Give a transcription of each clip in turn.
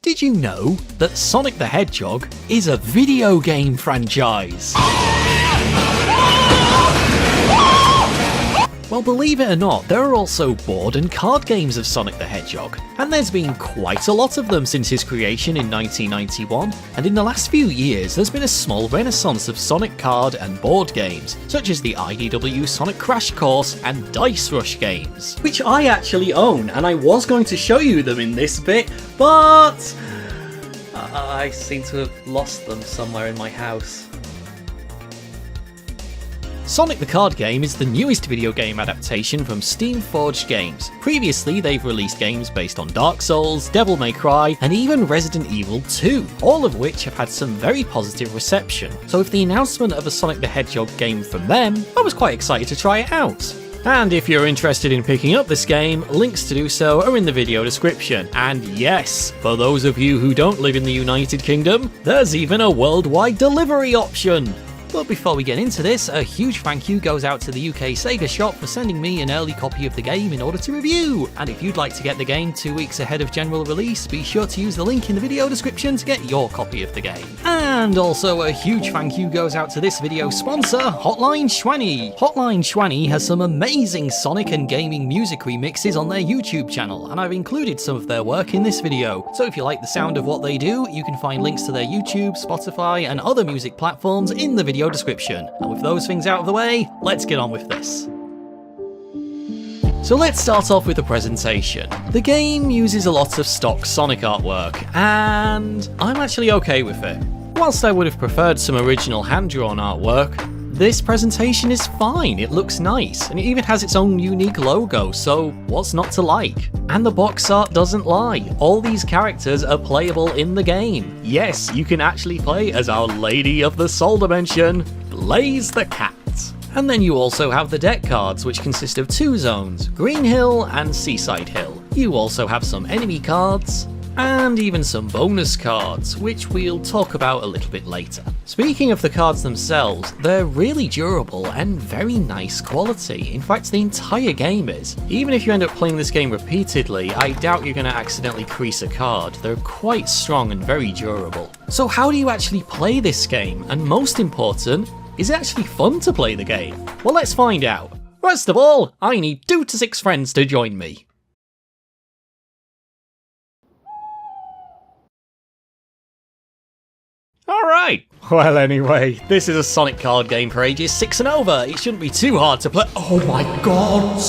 Did you know that Sonic the Hedgehog is a video game franchise? Well, believe it or not, there are also board and card games of Sonic the Hedgehog, and there's been quite a lot of them since his creation in 1991, and in the last few years there's been a small renaissance of Sonic card and board games, such as the IDW Sonic Crash Course and Dice Rush games, which I actually own, and I was going to show you them in this bit, but I seem to have lost them somewhere in my house. Sonic the card game is the newest video game adaptation from Steam Forged Games. Previously, they've released games based on Dark Souls, Devil May Cry, and even Resident Evil 2, all of which have had some very positive reception. So with the announcement of a Sonic the Hedgehog game from them, I was quite excited to try it out. And if you're interested in picking up this game, links to do so are in the video description. And yes, for those of you who don't live in the United Kingdom, there's even a worldwide delivery option. But before we get into this, a huge thank you goes out to the UK Sega shop for sending me an early copy of the game in order to review. And if you'd like to get the game 2 weeks ahead of general release, be sure to use the link in the video description to get your copy of the game. And also a huge thank you goes out to this video sponsor, Hotline Sehwani. Hotline Sehwani has some amazing Sonic and gaming music remixes on their YouTube channel, and I've included some of their work in this video. So if you like the sound of what they do, you can find links to their YouTube, Spotify, and other music platforms in the video description. And with those things out of the way, let's get on with this. So let's start off with the presentation. The game uses a lot of stock Sonic artwork, and I'm actually okay with it. Whilst I would have preferred some original hand-drawn artwork, this presentation is fine, it looks nice, and it even has its own unique logo, so what's not to like? And the box art doesn't lie, all these characters are playable in the game. Yes, you can actually play as our Lady of the Soul Dimension, Blaze the Cat. And then you also have the deck cards, which consist of 2 zones, Green Hill and Seaside Hill. You also have some enemy cards, and even some bonus cards, which we'll talk about a little bit later. Speaking of the cards themselves, they're really durable and very nice quality. In fact, the entire game is. Even if you end up playing this game repeatedly, I doubt you're going to accidentally crease a card. They're quite strong and very durable. So how do you actually play this game? And most important, is it actually fun to play the game? Well, let's find out. First of all, I need 2 to 6 friends to join me. Alright, well anyway, this is a Sonic card game for ages 6 and over. It shouldn't be too hard to play. Oh my god!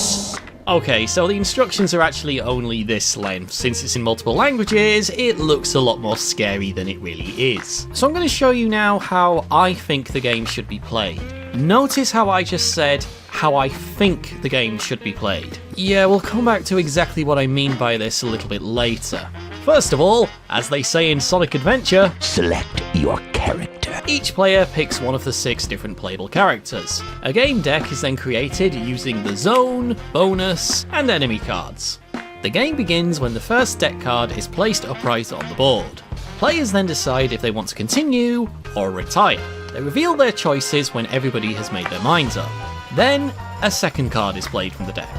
Okay, so the instructions are actually only this length. Since it's in multiple languages, it looks a lot more scary than it really is. So I'm going to show you now how I think the game should be played. Notice how I just said how I think the game should be played. Yeah, we'll come back to exactly what I mean by this a little bit later. First of all, as they say in Sonic Adventure, select your character. Each player picks one of the 6 different playable characters. A game deck is then created using the zone, bonus, and enemy cards. The game begins when the first deck card is placed upright on the board. Players then decide if they want to continue or retire. They reveal their choices when everybody has made their minds up. Then, a second card is played from the deck.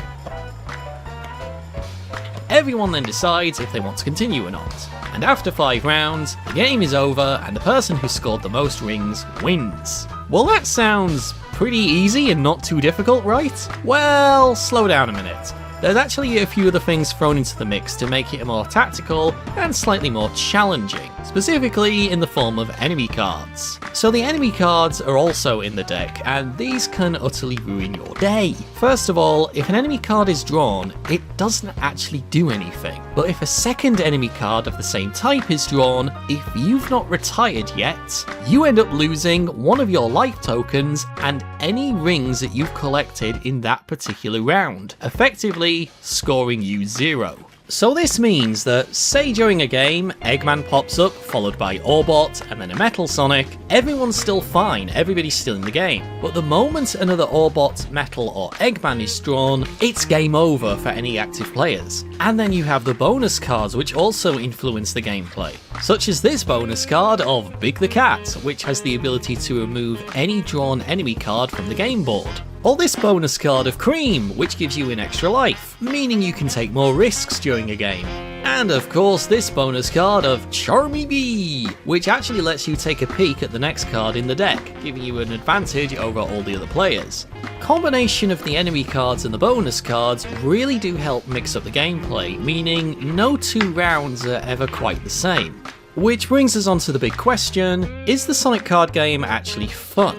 Everyone then decides if they want to continue or not. And after 5 rounds, the game is over and the person who scored the most rings wins. Well, that sounds pretty easy and not too difficult, right? Well, slow down a minute. There's actually a few other things thrown into the mix to make it more tactical and slightly more challenging, specifically in the form of enemy cards. So the enemy cards are also in the deck, and these can utterly ruin your day. First of all, if an enemy card is drawn, it doesn't actually do anything. But if a second enemy card of the same type is drawn, if you've not retired yet, you end up losing one of your life tokens and any rings that you've collected in that particular round, effectively scoring you 0. So this means that, say during a game, Eggman pops up, followed by Orbot, and then a Metal Sonic, everyone's still fine, everybody's still in the game. But the moment another Orbot, Metal, or Eggman is drawn, it's game over for any active players. And then you have the bonus cards which also influence the gameplay, such as this bonus card of Big the Cat, which has the ability to remove any drawn enemy card from the game board. Or this bonus card of Cream, which gives you an extra life, meaning you can take more risks during a game. And of course this bonus card of Charmy Bee, which actually lets you take a peek at the next card in the deck, giving you an advantage over all the other players. Combination of the enemy cards and the bonus cards really do help mix up the gameplay, meaning no 2 rounds are ever quite the same. Which brings us on to the big question, is the Sonic card game actually fun?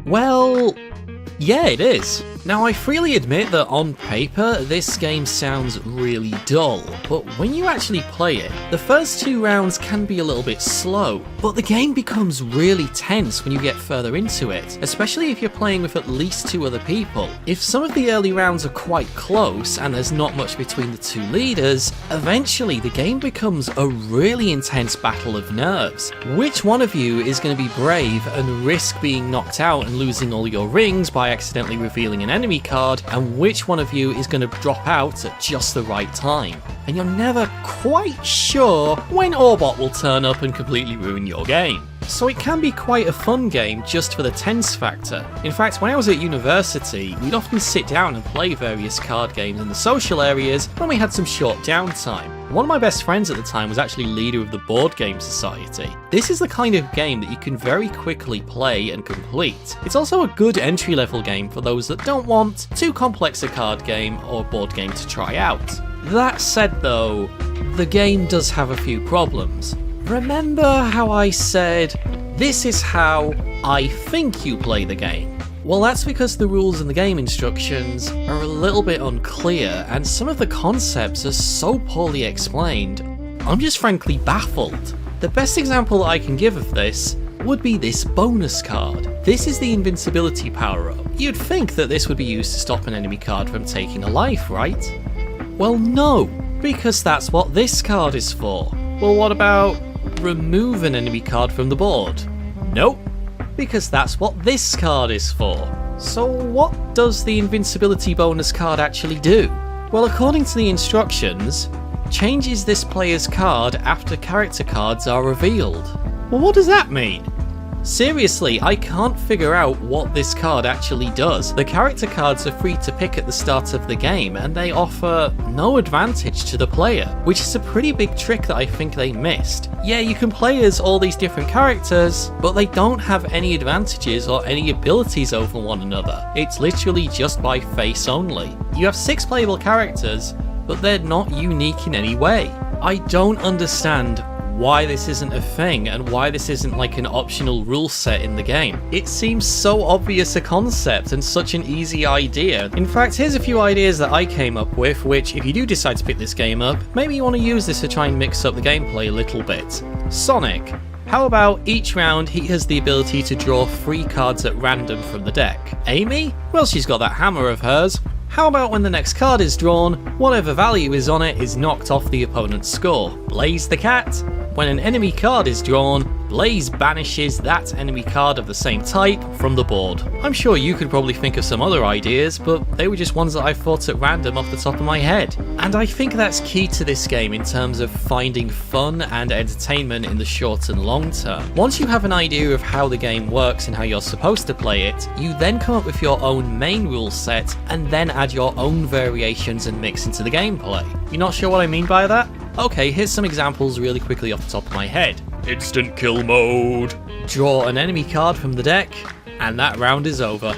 Well, yeah, it is. Now, I freely admit that on paper, this game sounds really dull, but when you actually play it, the first 2 rounds can be a little bit slow, but the game becomes really tense when you get further into it, especially if you're playing with at least 2 other people. If some of the early rounds are quite close and there's not much between the 2 leaders, eventually the game becomes a really intense battle of nerves. Which one of you is going to be brave and risk being knocked out and losing all your rings by accidentally revealing an enemy card, and which one of you is going to drop out at just the right time? And you're never quite sure when Orbot will turn up and completely ruin your game. So it can be quite a fun game just for the tense factor. In fact, when I was at university, we'd often sit down and play various card games in the social areas when we had some short downtime. One of my best friends at the time was actually leader of the Board Game Society. This is the kind of game that you can very quickly play and complete. It's also a good entry-level game for those that don't want too complex a card game or board game to try out. That said though, the game does have a few problems. Remember how I said, this is how I think you play the game? Well, that's because the rules and the game instructions are a little bit unclear, and some of the concepts are so poorly explained, I'm just frankly baffled. The best example that I can give of this would be this bonus card. This is the invincibility power-up. You'd think that this would be used to stop an enemy card from taking a life, right? Well, no, because that's what this card is for. Well, what about remove an enemy card from the board? Nope, because that's what this card is for. So what does the invincibility bonus card actually do? Well, according to the instructions, changes this player's card after character cards are revealed. Well, what does that mean? Seriously, I can't figure out what this card actually does. The character cards are free to pick at the start of the game, and they offer no advantage to the player, which is a pretty big trick that I think they missed. Yeah, you can play as all these different characters, but they don't have any advantages or any abilities over one another. It's literally just by face only. You have 6 playable characters, but they're not unique in any way. I don't understand why this isn't a thing and why this isn't like an optional rule set in the game. It seems so obvious a concept and such an easy idea. In fact, here's a few ideas that I came up with, which if you do decide to pick this game up, maybe you want to use this to try and mix up the gameplay a little bit. Sonic. How about each round he has the ability to draw 3 cards at random from the deck? Amy? Well, she's got that hammer of hers. How about when the next card is drawn, whatever value is on it is knocked off the opponent's score? Blaze the Cat. When an enemy card is drawn, Blaze banishes that enemy card of the same type from the board. I'm sure you could probably think of some other ideas, but they were just ones that I thought at random off the top of my head. And I think that's key to this game in terms of finding fun and entertainment in the short and long term. Once you have an idea of how the game works and how you're supposed to play it, you then come up with your own main rule set and then add your own variations and mix into the gameplay. You're not sure what I mean by that? Okay, here's some examples really quickly off the top of my head. Instant kill mode. Draw an enemy card from the deck, and that round is over.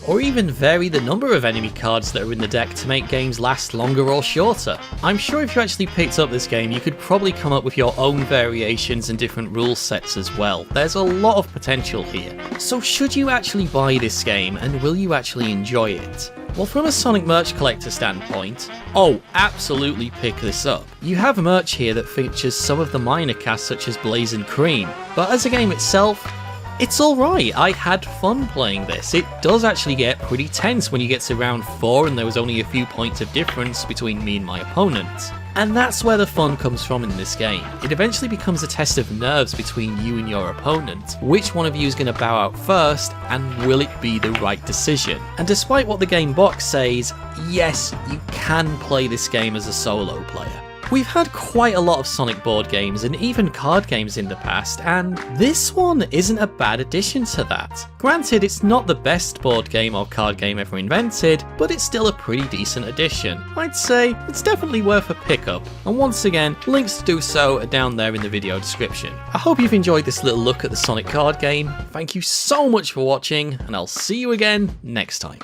Or even vary the number of enemy cards that are in the deck to make games last longer or shorter. I'm sure if you actually picked up this game, you could probably come up with your own variations and different rule sets as well. There's a lot of potential here. So should you actually buy this game, and will you actually enjoy it? Well, from a Sonic merch collector standpoint, oh, absolutely pick this up. You have merch here that features some of the minor casts such as Blaze and Cream, but as a game itself, it's alright. I had fun playing this. It does actually get pretty tense when you get to round 4 and there was only a few points of difference between me and my opponent. And that's where the fun comes from in this game. It eventually becomes a test of nerves between you and your opponent. Which one of you is going to bow out first, and will it be the right decision? And despite what the game box says, yes, you can play this game as a solo player. We've had quite a lot of Sonic board games and even card games in the past, and this one isn't a bad addition to that. Granted, it's not the best board game or card game ever invented, but it's still a pretty decent addition. I'd say it's definitely worth a pickup, and once again, links to do so are down there in the video description. I hope you've enjoyed this little look at the Sonic card game. Thank you so much for watching, and I'll see you again next time.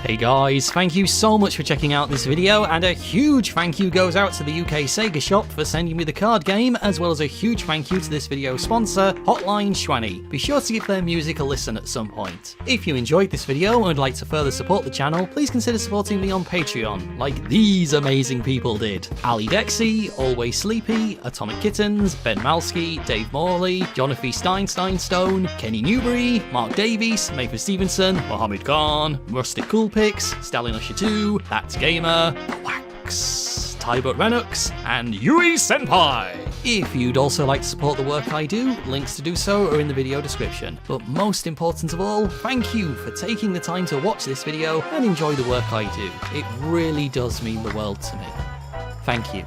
Hey guys, thank you so much for checking out this video, and a huge thank you goes out to the UK Sega shop for sending me the card game, as well as a huge thank you to this video's sponsor, Hotline Sehwani. Be sure to give their music a listen at some point. If you enjoyed this video and would like to further support the channel, please consider supporting me on Patreon, like these amazing people did. Ali Dexy, Always Sleepy, Atomic Kittens, Ben Malski, Dave Morley, Jonathan Stone, Kenny Newbury, Mark Davies, Mayford Stevenson, Mohammed Khan, Rustic Coolpix, Stalin Usher 2, That's Gamer, Wax, Tybut Renux, and Yui Senpai. If you'd also like to support the work I do, links to do so are in the video description. But most important of all, thank you for taking the time to watch this video and enjoy the work I do. It really does mean the world to me. Thank you.